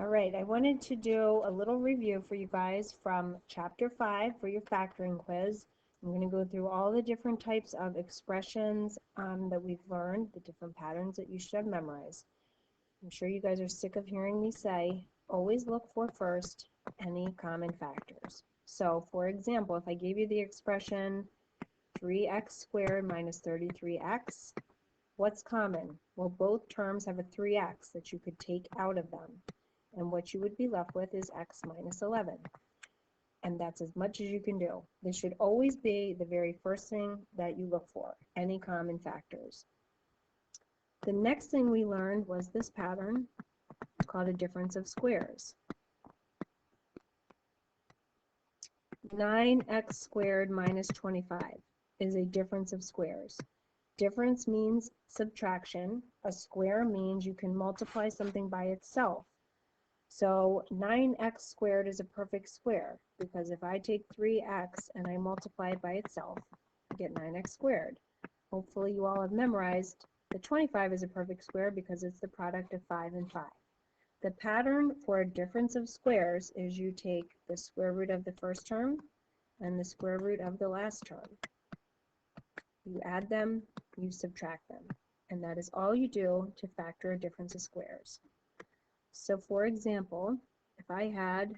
All right, I wanted to do a little review for you guys from Chapter 5 for your factoring quiz. I'm going to go through all the different types of expressions that we've learned, the different patterns that you should have memorized. I'm sure you guys are sick of hearing me say, always look for first any common factors. So, for example, if I gave you the expression 3x squared minus 33x, what's common? Well, both terms have a 3x that you could take out of them. And what you would be left with is x minus 11. And that's as much as you can do. This should always be the very first thing that you look for, any common factors. The next thing we learned was this pattern called a difference of squares. 9x squared minus 25 is a difference of squares. Difference means subtraction. A square means you can multiply something by itself. So 9x squared is a perfect square because if I take 3x and I multiply it by itself, I get 9x squared. Hopefully you all have memorized that 25 is a perfect square because it's the product of 5 and 5. The pattern for a difference of squares is you take the square root of the first term and the square root of the last term. You add them, you subtract them. And that is all you do to factor a difference of squares. So for example, if I had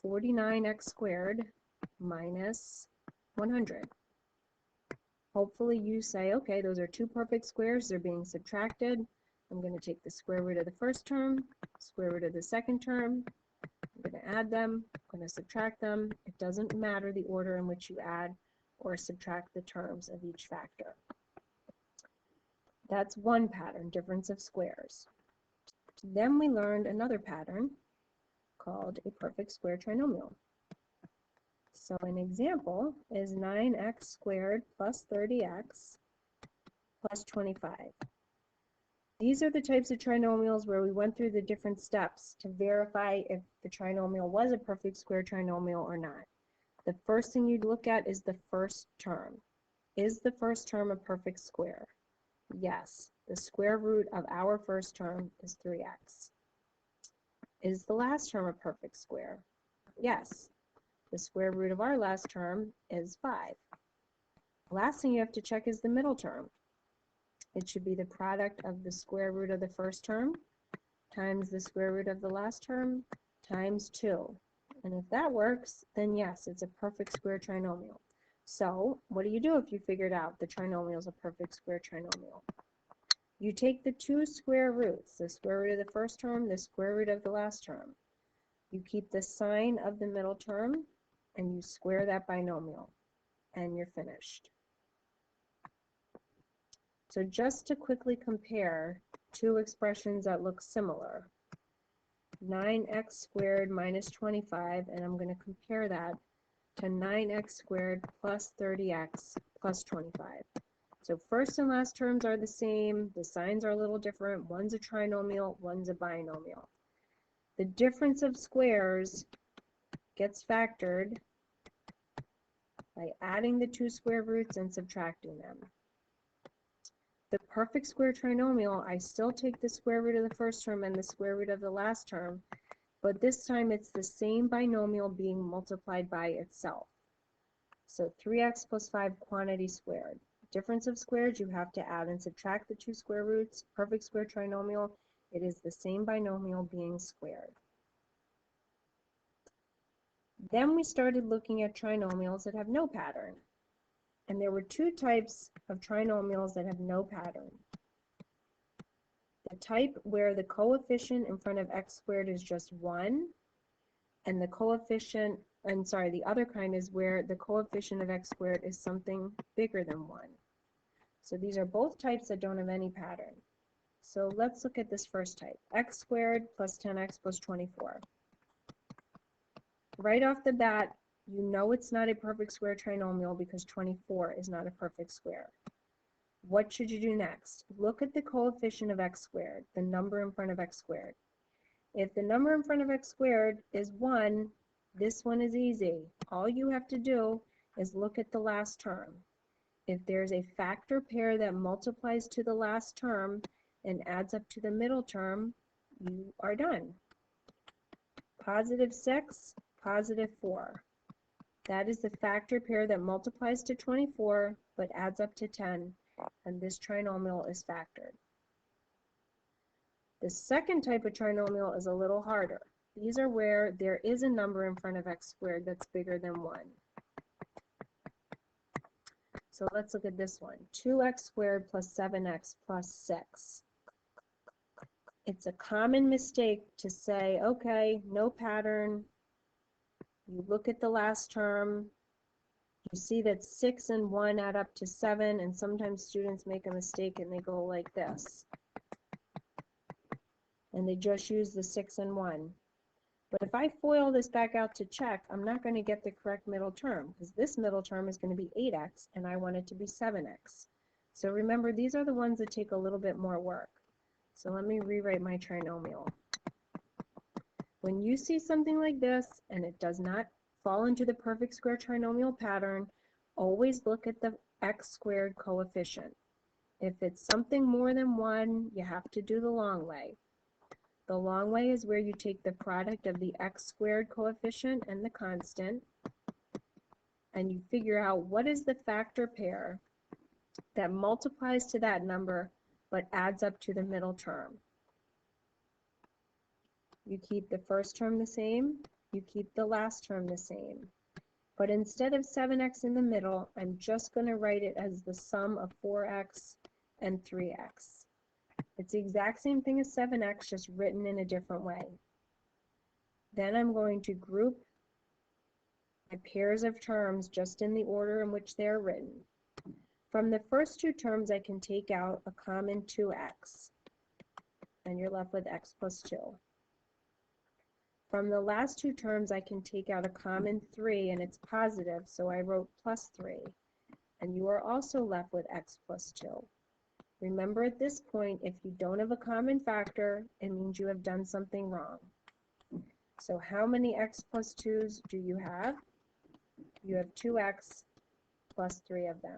49x squared minus 100, hopefully you say, okay, those are two perfect squares, they're being subtracted. I'm going to take the square root of the first term, square root of the second term, I'm going to add them, I'm going to subtract them. It doesn't matter the order in which you add or subtract the terms of each factor. That's one pattern, difference of squares. Then we learned another pattern called a perfect square trinomial. So an example is 9x squared plus 30x plus 25. These are the types of trinomials where we went through the different steps to verify if the trinomial was a perfect square trinomial or not. The first thing you'd look at is the first term. Is the first term a perfect square? Yes. The square root of our first term is 3x. Is the last term a perfect square? Yes. The square root of our last term is 5. Last thing you have to check is the middle term. It should be the product of the square root of the first term times the square root of the last term times 2. And if that works, then yes, it's a perfect square trinomial. So what do you do if you figured out the trinomial is a perfect square trinomial? You take the two square roots, the square root of the first term, the square root of the last term. You keep the sign of the middle term, and you square that binomial, and you're finished. So just to quickly compare two expressions that look similar, 9x squared minus 25, and I'm going to compare that to 9x squared plus 30x plus 25. So first and last terms are the same, the signs are a little different, one's a trinomial, one's a binomial. The difference of squares gets factored by adding the two square roots and subtracting them. The perfect square trinomial, I still take the square root of the first term and the square root of the last term, but this time it's the same binomial being multiplied by itself. So 3x plus 5 quantity squared. Difference of squares, you have to add and subtract the two square roots. Perfect square trinomial, it is the same binomial being squared. Then we started looking at trinomials that have no pattern. And there were two types of trinomials that have no pattern. The type where the coefficient in front of x squared is just 1, and the coefficient, the other kind is where the coefficient of x squared is something bigger than 1. So these are both types that don't have any pattern. So let's look at this first type, x squared plus 10x plus 24. Right off the bat, you know it's not a perfect square trinomial because 24 is not a perfect square. What should you do next? Look at the coefficient of x squared, the number in front of x squared. If the number in front of x squared is 1, this one is easy. All you have to do is look at the last term. If there's a factor pair that multiplies to the last term and adds up to the middle term, you are done. positive 6, positive 4. That is the factor pair that multiplies to 24 but adds up to 10, and this trinomial is factored. The second type of trinomial is a little harder. These are where there is a number in front of x squared that's bigger than 1. So let's look at this one. 2x squared plus 7x plus 6. It's a common mistake to say, okay, no pattern. You look at the last term. You see that 6 and 1 add up to 7, and sometimes students make a mistake and they go like this. And they just use the 6 and 1. But if I FOIL this back out to check, I'm not going to get the correct middle term, because this middle term is going to be 8x, and I want it to be 7x. So remember, these are the ones that take a little bit more work. So let me rewrite my trinomial. When you see something like this, and it does not fall into the perfect square trinomial pattern, always look at the x squared coefficient. If it's something more than 1, you have to do the long way. The long way is where you take the product of the x squared coefficient and the constant, and you figure out what is the factor pair that multiplies to that number but adds up to the middle term. You keep the first term the same, you keep the last term the same. But instead of 7x in the middle, I'm just going to write it as the sum of 4x and 3x. It's the exact same thing as 7x, just written in a different way. Then I'm going to group my pairs of terms just in the order in which they are written. From the first two terms, I can take out a common 2x, and you're left with x plus 2. From the last two terms, I can take out a common 3, and it's positive, so I wrote plus 3. And you are also left with x plus 2. Remember, at this point, if you don't have a common factor, it means you have done something wrong. So how many x plus 2's do you have? You have 2x plus 3 of them.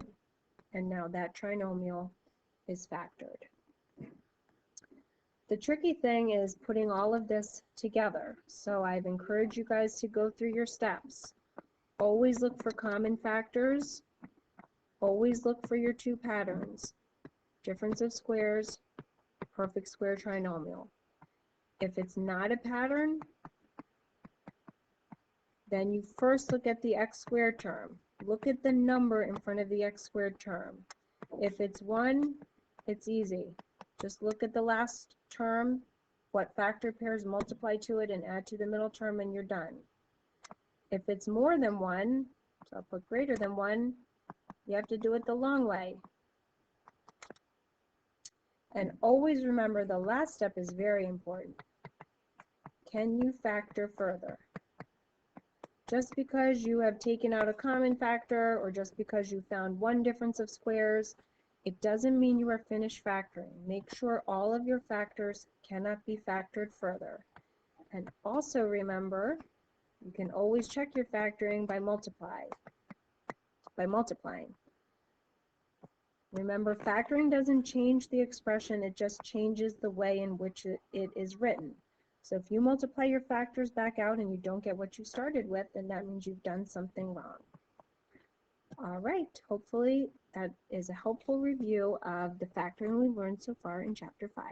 And now that trinomial is factored. The tricky thing is putting all of this together. So I've encouraged you guys to go through your steps. Always look for common factors. Always look for your two patterns. Difference of squares, perfect square trinomial. If it's not a pattern, then you first look at the x squared term. Look at the number in front of the x squared term. If it's 1, it's easy. Just look at the last term, what factor pairs multiply to it and add to the middle term, and you're done. If it's more than 1, so I'll put greater than 1, you have to do it the long way. And always remember, the last step is very important. Can you factor further? Just because you have taken out a common factor, or just because you found one difference of squares, it doesn't mean you are finished factoring. Make sure all of your factors cannot be factored further. And also remember, you can always check your factoring by multiplying. Remember, factoring doesn't change the expression, it just changes the way in which it is written. So if you multiply your factors back out and you don't get what you started with, then that means you've done something wrong. All right, hopefully that is a helpful review of the factoring we've learned so far in Chapter 5.